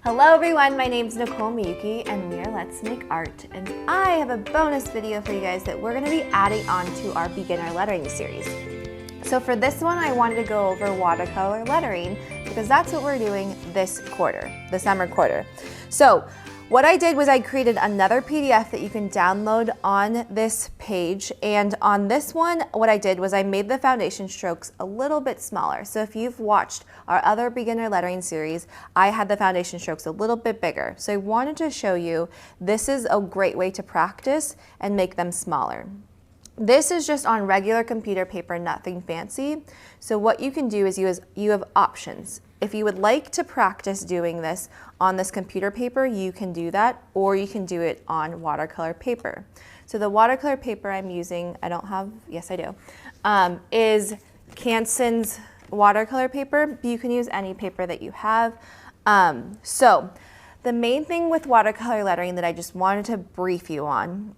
Hello everyone, my name is Nicole Miyuki and we are Let's Make Art, and I have a bonus video for you guys that we're going to be adding on to our beginner lettering series. So for this one I wanted to go over watercolor lettering because that's what we're doing this quarter, the summer quarter. So what I did was I created another PDF that you can download on this page, and on this one what I did was I made the foundation strokes a little bit smaller. So if you've watched our other beginner lettering series, I had the foundation strokes a little bit bigger. So I wanted to show you this is a great way to practice and make them smaller. This is just on regular computer paper, nothing fancy. So what you can do is you have options. If you would like to practice doing this on this computer paper, you can do that, or you can do it on watercolor paper. So the watercolor paper I'm using, yes I do, is Canson's watercolor paper, but you can use any paper that you have. So the main thing with watercolor lettering that I just wanted to brief you on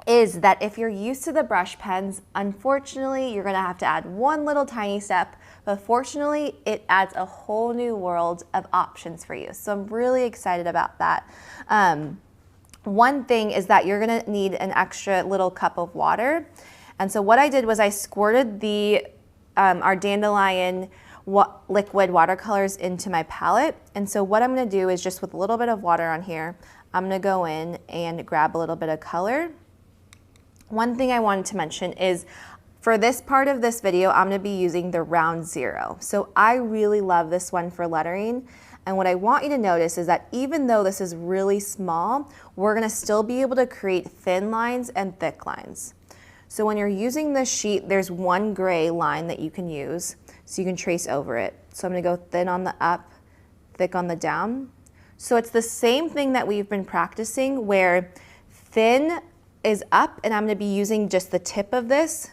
is that if you're used to the brush pens, unfortunately, you're gonna have to add one little tiny step, but fortunately, it adds a whole new world of options for you. So I'm really excited about that. One thing is that you're gonna need an extra little cup of water. And so what I did was I squirted our dandelion liquid watercolors into my palette. And so what I'm gonna do is just with a little bit of water on here, I'm gonna go in and grab a little bit of color. One thing I wanted to mention is for this part of this video, I'm gonna be using the round zero. So I really love this one for lettering. And what I want you to notice is that even though this is really small, we're gonna still be able to create thin lines and thick lines. So when you're using this sheet, there's one gray line that you can use, so you can trace over it. So I'm gonna go thin on the up, thick on the down. So it's the same thing that we've been practicing where thin is up, and I'm going to be using just the tip of this.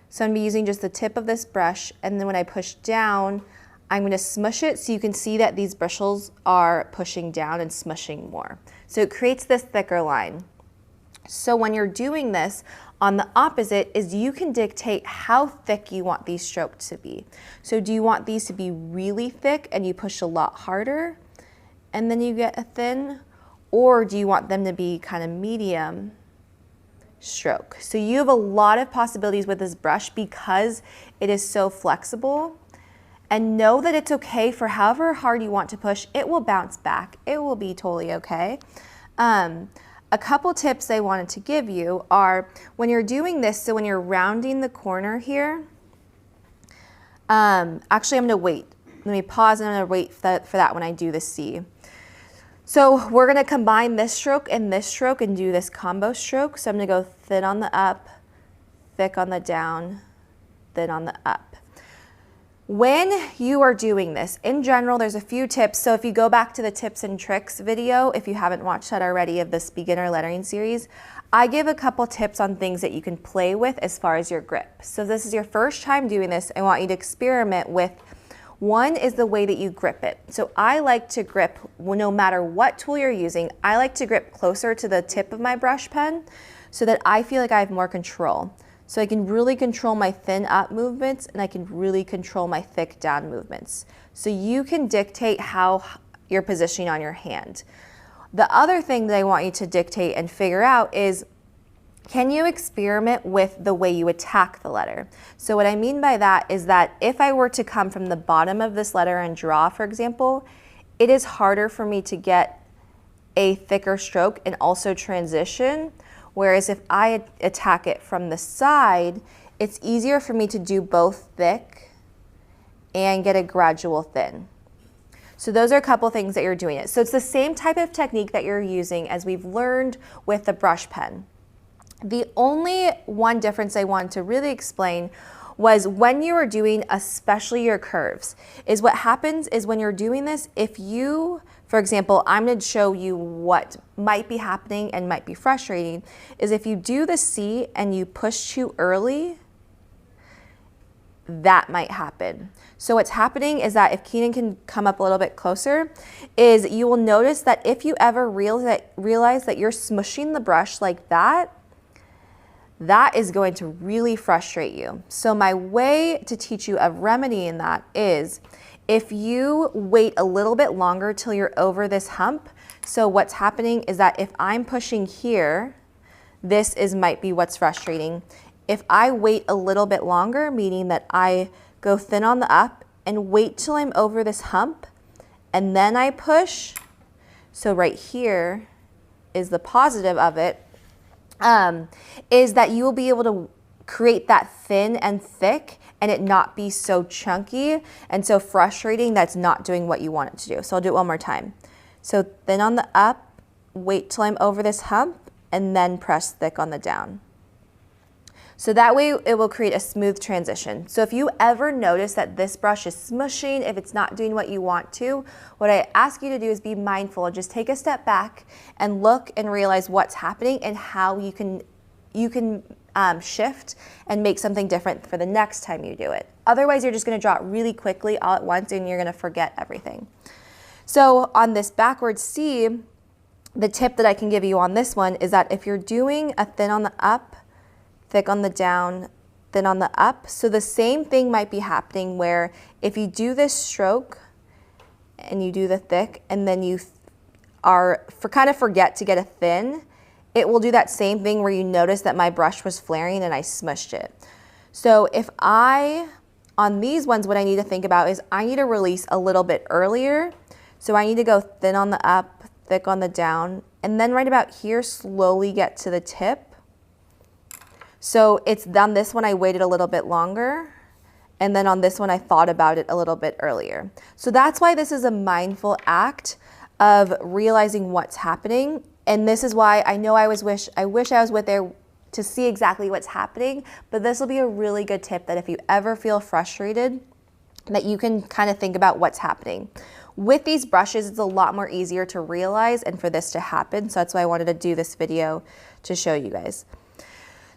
So I'm going to be using just the tip of this brush, and then when I push down, I'm going to smush it so you can see that these bristles are pushing down and smushing more. So it creates this thicker line. So when you're doing this, on the opposite is you can dictate how thick you want these strokes to be. So do you want these to be really thick and you push a lot harder and then you get a thin, or do you want them to be kind of medium stroke? So you have a lot of possibilities with this brush because it is so flexible, and know that it's okay for however hard you want to push, it will bounce back. It will be totally okay. A couple tips I wanted to give you are when you're doing this, so when you're rounding the corner here, actually I'm gonna wait. Let me pause and I'm gonna wait for that when I do the C. So we're gonna combine this stroke and do this combo stroke. So I'm gonna go thin on the up, thick on the down, thin on the up. When you are doing this, in general, there's a few tips. So if you go back to the tips and tricks video, if you haven't watched that already of this beginner lettering series, I give a couple tips on things that you can play with as far as your grip. So if this is your first time doing this, I want you to experiment with. One is the way that you grip it. So I like to grip, no matter what tool you're using, I like to grip closer to the tip of my brush pen so that I feel like I have more control. So I can really control my thin up movements and I can really control my thick down movements. So you can dictate how you're positioning on your hand. The other thing that I want you to dictate and figure out is, can you experiment with the way you attack the letter? So what I mean by that is that if I were to come from the bottom of this letter and draw, for example, it is harder for me to get a thicker stroke and also transition. Whereas if I attack it from the side, it's easier for me to do both thick and get a gradual thin. So those are a couple things that you're doing it. So it's the same type of technique that you're using as we've learned with the brush pen. The only one difference I wanted to really explain was when you are doing especially your curves, is what happens is when you're doing this, if you, for example, I'm going to show you what might be happening and might be frustrating, is if you do the C and you push too early, that might happen. So what's happening is that if Keenan can come up a little bit closer, is you will notice that if you ever realize that you're smushing the brush like that, that is going to really frustrate you. So my way to teach you a remedy in that is If you wait a little bit longer till you're over this hump, so what's happening is that if I'm pushing here, might be what's frustrating. If I wait a little bit longer, meaning that I go thin on the up and wait till I'm over this hump, and then I push, so right here is the positive of it, is that you will be able to create that thin and thick and it not be so chunky and so frustrating that's not doing what you want it to do. So I'll do it one more time. So thin on the up, wait till I'm over this hump, and then press thick on the down. So that way it will create a smooth transition. So if you ever notice that this brush is smushing, if it's not doing what you want to, what I ask you to do is be mindful. Just take a step back and look and realize what's happening and how you can shift and make something different for the next time you do it. Otherwise, you're just gonna draw it really quickly all at once and you're gonna forget everything. So on this backward C, the tip that I can give you on this one is that if you're doing a thin on the up, thick on the down, thin on the up, so the same thing might be happening where if you do this stroke and you do the thick and then you kind of forget to get a thin, it will do that same thing where you notice that my brush was flaring and I smushed it. So on these ones, what I need to think about is I need to release a little bit earlier. So I need to go thin on the up, thick on the down, and then right about here, slowly get to the tip. So it's done this one, I waited a little bit longer. And then on this one, I thought about it a little bit earlier. So that's why this is a mindful act of realizing what's happening. And this is why I know I wish I was with there to see exactly what's happening, but this will be a really good tip that if you ever feel frustrated, that you can kind of think about what's happening. With these brushes, it's a lot more easier to realize and for this to happen. So that's why I wanted to do this video to show you guys.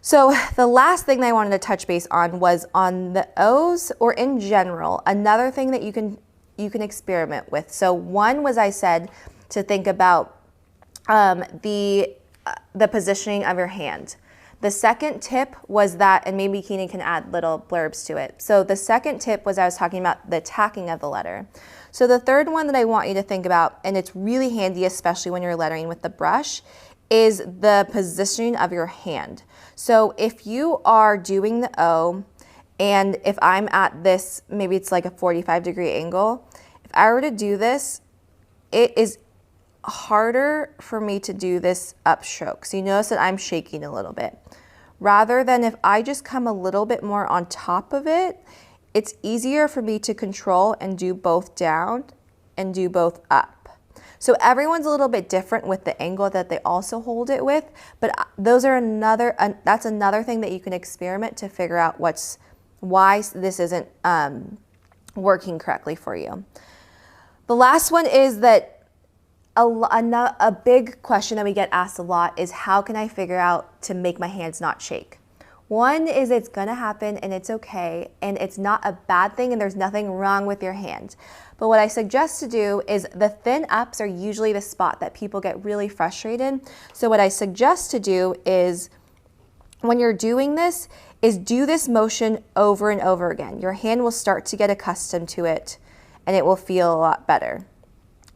So the last thing that I wanted to touch base on was on the O's, or in general, another thing that you can experiment with. So one was, I said to think about the positioning of your hand. The second tip was that, and maybe Keenan can add little blurbs to it. So the second tip was I was talking about the tacking of the letter. So the third one that I want you to think about, and it's really handy, especially when you're lettering with the brush, is the positioning of your hand. So if you are doing the O, and if I'm at this, maybe it's like a 45-degree angle, if I were to do this, it is harder for me to do this upstroke. So you notice that I'm shaking a little bit. Rather than if I just come a little bit more on top of it, it's easier for me to control and do both down and do both up. So everyone's a little bit different with the angle that they also hold it with, but those are that's another thing that you can experiment to figure out why this isn't working correctly for you. The last one is that a big question that we get asked a lot is how can I figure out to make my hands not shake? One is it's gonna happen and it's okay and it's not a bad thing and there's nothing wrong with your hand. But what I suggest to do is the thin ups are usually the spot that people get really frustrated. So what I suggest to do is when you're doing this is do this motion over and over again. Your hand will start to get accustomed to it and it will feel a lot better.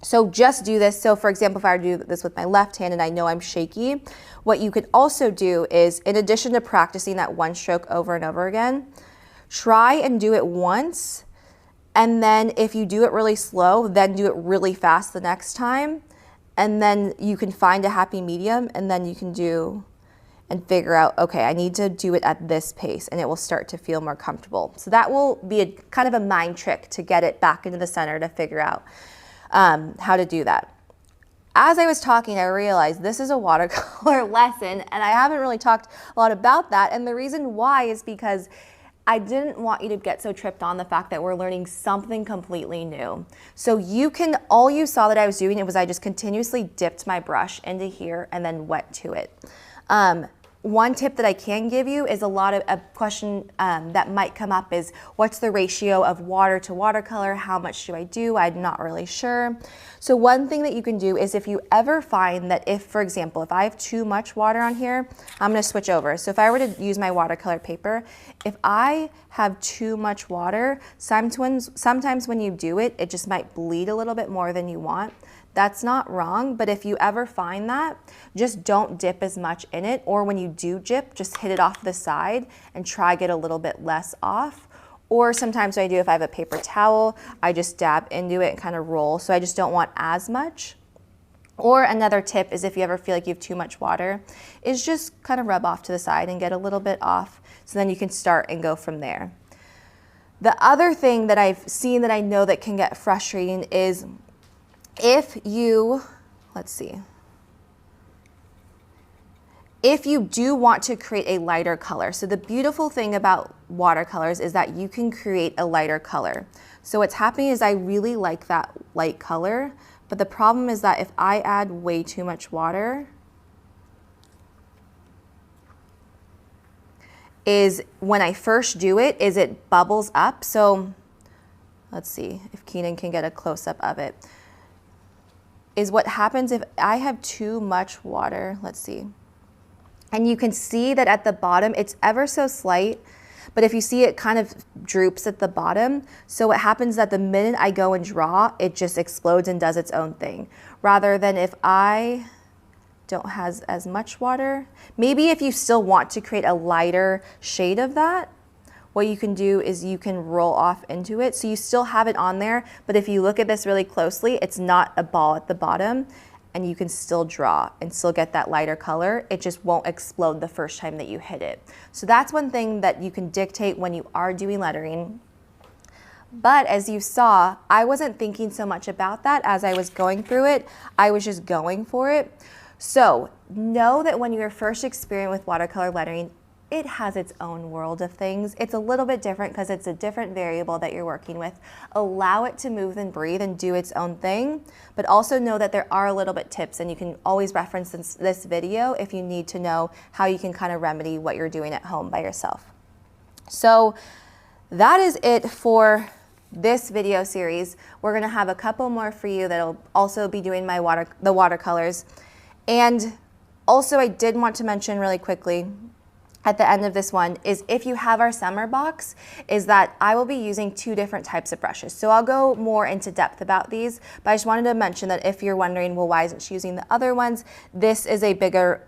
So just do this. So for example, if I were to do this with my left hand and I know I'm shaky, what you could also do is, in addition to practicing that one stroke over and over again, try and do it once. And then if you do it really slow, then do it really fast the next time. And then you can find a happy medium and then you can do and figure out, okay, I need to do it at this pace and it will start to feel more comfortable. So that will be a kind of a mind trick to get it back into the center to figure out how to do that. As I was talking, I realized this is a watercolor lesson and I haven't really talked a lot about that. And the reason why is because I didn't want you to get so tripped on the fact that we're learning something completely new. So all you saw that I was doing, it was I just continuously dipped my brush into here and then went to it. one tip that I can give you is a question that might come up is, what's the ratio of water to watercolor? How much do I do? I'm not really sure. So one thing that you can do is if you ever find that if, for example, if I have too much water on here, I'm gonna switch over. So if I were to use my watercolor paper, if I have too much water, sometimes when you do it, it just might bleed a little bit more than you want. That's not wrong, but if you ever find that, just don't dip as much in it, or when you do dip, just hit it off the side and try get a little bit less off. Or sometimes what I do, if I have a paper towel, I just dab into it and kind of roll, so I just don't want as much. Or another tip is if you ever feel like you have too much water, is just kind of rub off to the side and get a little bit off, so then you can start and go from there. The other thing that I've seen that I know that can get frustrating is if you, if you do want to create a lighter color. So the beautiful thing about watercolors is that you can create a lighter color. So what's happening is I really like that light color, but the problem is that if I add way too much water, is when I first do it, is it bubbles up. So let's see if Keenan can get a close-up of it. Is what happens if I have too much water, let's see. And you can see that at the bottom, it's ever so slight, but if you see it kind of droops at the bottom. So what happens is that the minute I go and draw, it just explodes and does its own thing. Rather than if I don't have as much water, maybe if you still want to create a lighter shade of that, what you can do is you can roll off into it. So you still have it on there, but if you look at this really closely, it's not a ball at the bottom, and you can still draw and still get that lighter color. It just won't explode the first time that you hit it. So that's one thing that you can dictate when you are doing lettering. But as you saw, I wasn't thinking so much about that as I was going through it. I was just going for it. So know that when you're first experiencing with watercolor lettering, it has its own world of things. It's a little bit different because it's a different variable that you're working with. Allow it to move and breathe and do its own thing, but also know that there are a little bit tips, and you can always reference this video if you need to know how you can kind of remedy what you're doing at home by yourself. So that is it for this video series. We're gonna have a couple more for you that'll also be doing the watercolors. And also I did want to mention really quickly at the end of this one is if you have our summer box, is that I will be using 2 different types of brushes. So I'll go more into depth about these, but I just wanted to mention that if you're wondering, well, why isn't she using the other ones? This is a bigger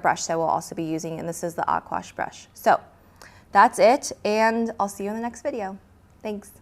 brush that we'll also be using, and this is the aquash brush. So that's it, and I'll see you in the next video. Thanks.